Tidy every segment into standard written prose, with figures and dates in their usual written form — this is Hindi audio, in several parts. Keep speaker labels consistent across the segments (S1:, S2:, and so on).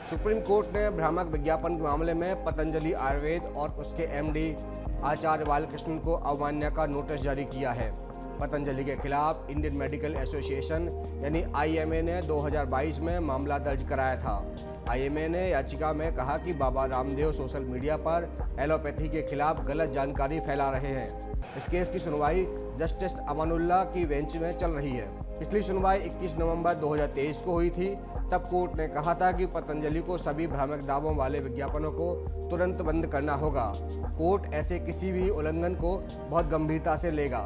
S1: सुप्रीम कोर्ट ने भ्रामक विज्ञापन के मामले में पतंजलि आयुर्वेद और उसके एमडी आचार्य बालकृष्णन को अवमानना का नोटिस जारी किया है। पतंजलि के खिलाफ इंडियन मेडिकल एसोसिएशन यानी आईएमए ने 2022 में मामला दर्ज कराया था। आईएमए ने याचिका में कहा कि बाबा रामदेव सोशल मीडिया पर एलोपैथी के खिलाफ गलत जानकारी फैला रहे हैं। इस केस की सुनवाई जस्टिस अमानुल्लाह की बेंच में चल रही है। पिछली सुनवाई 21 नवंबर 2023 को हुई थी। तब कोर्ट ने कहा था कि पतंजलि को सभी भ्रामक दावों वाले विज्ञापनों को तुरंत बंद करना होगा। कोर्ट ऐसे किसी भी उल्लंघन को बहुत गंभीरता से लेगा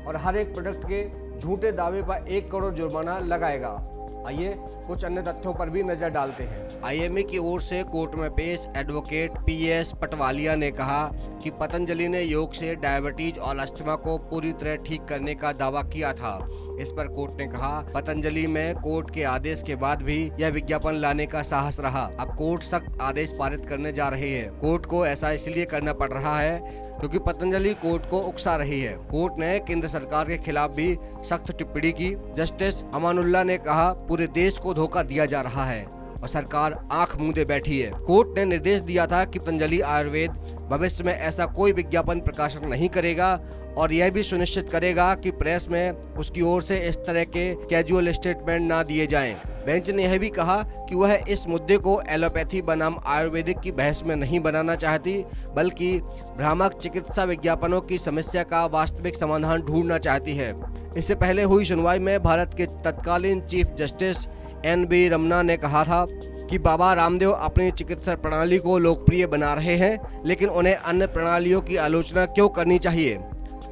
S1: और हर एक प्रोडक्ट के झूठे दावे पर 1 करोड़ जुर्माना लगाएगा। आइए कुछ अन्य तथ्यों पर भी नजर डालते हैं। आईएमए की ओर से कोर्ट में पेश एडवोकेट पीएस पटवालिया ने कहा कि पतंजलि ने योग से डायबिटीज और अस्थमा को पूरी तरह ठीक करने का दावा किया था। इस पर कोर्ट ने कहा पतंजलि में कोर्ट के आदेश के बाद भी यह विज्ञापन लाने का साहस रहा। अब कोर्ट सख्त आदेश पारित करने जा रही है। कोर्ट को ऐसा इसलिए करना पड़ रहा है क्योंकि पतंजलि कोर्ट को उकसा रही है। कोर्ट ने केंद्र सरकार के खिलाफ भी सख्त टिप्पणी की। जस्टिस अमानुल्लाह ने कहा पूरे देश को धोखा दिया जा रहा है और सरकार आंख मूंदे बैठी है। कोर्ट ने निर्देश दिया था कि पतंजलि आयुर्वेद भविष्य में ऐसा कोई विज्ञापन प्रकाशन नहीं करेगा और यह भी सुनिश्चित करेगा कि प्रेस में उसकी ओर से इस तरह के कैजुअल स्टेटमेंट ना दिए जाएं। बेंच ने यह भी कहा कि वह इस मुद्दे को एलोपैथी बनाम आयुर्वेदिक की बहस में नहीं बनाना चाहती, बल्कि भ्रामक चिकित्सा विज्ञापनों की समस्या का वास्तविक समाधान ढूंढना चाहती है। इससे पहले हुई सुनवाई में भारत के तत्कालीन चीफ जस्टिस एन.वी. रमन्ना ने कहा था कि बाबा रामदेव अपनी चिकित्सा प्रणाली को लोकप्रिय बना रहे हैं, लेकिन उन्हें अन्य प्रणालियों की आलोचना क्यों करनी चाहिए।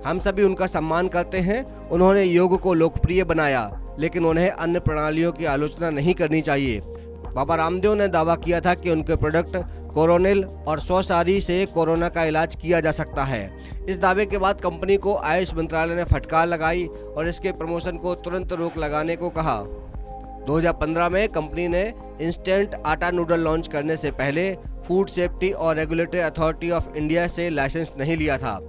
S1: हम सभी उनका सम्मान करते हैं। उन्होंने योग को लोकप्रिय बनाया, लेकिन उन्हें अन्य प्रणालियों की आलोचना नहीं करनी चाहिए। बाबा रामदेव ने दावा किया था कि उनके प्रोडक्ट कोरोनिल और सौसारी से कोरोना का इलाज किया जा सकता है। इस दावे के बाद कंपनी को आयुष मंत्रालय ने फटकार लगाई और इसके प्रमोशन को तुरंत रोक लगाने को कहा। 2015 में कंपनी ने इंस्टेंट आटा नूडल लॉन्च करने से पहले फूड सेफ्टी और रेगुलेटरी अथॉरिटी ऑफ इंडिया से लाइसेंस नहीं लिया था।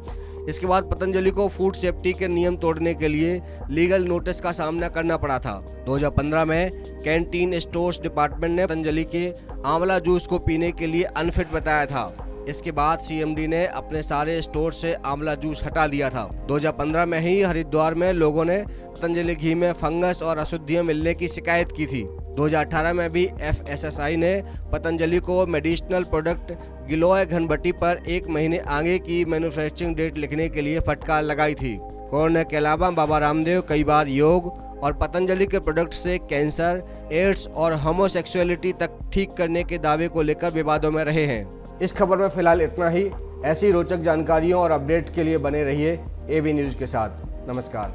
S1: इसके बाद पतंजलि को फूड सेफ्टी के नियम तोड़ने के लिए लीगल नोटिस का सामना करना पड़ा था। 2015 में कैंटीन स्टोर्स डिपार्टमेंट ने पतंजलि के आंवला जूस को पीने के लिए अनफिट बताया था। इसके बाद सीएमडी ने अपने सारे स्टोर से आंवला जूस हटा दिया था। 2015 में ही हरिद्वार में लोगों ने पतंजलि घी में फंगस और अशुद्धियां मिलने की शिकायत की थी। 2018 में भी एफएसएसआई ने पतंजलि को मेडिसिनल प्रोडक्ट गिलोय घनबटी पर 1 महीने आगे की मैन्युफैक्चरिंग डेट लिखने के लिए फटकार लगाई थी। कोरोना के अलावा बाबा रामदेव कई बार योग और पतंजलि के प्रोडक्ट से कैंसर, एड्स और होमोसेक्सुअलिटी तक ठीक करने के दावे को लेकर विवादों में रहे हैं। इस खबर में फिलहाल इतना ही। ऐसी रोचक जानकारियों और अपडेट के लिए बने रहिए एबी न्यूज़ के साथ। नमस्कार।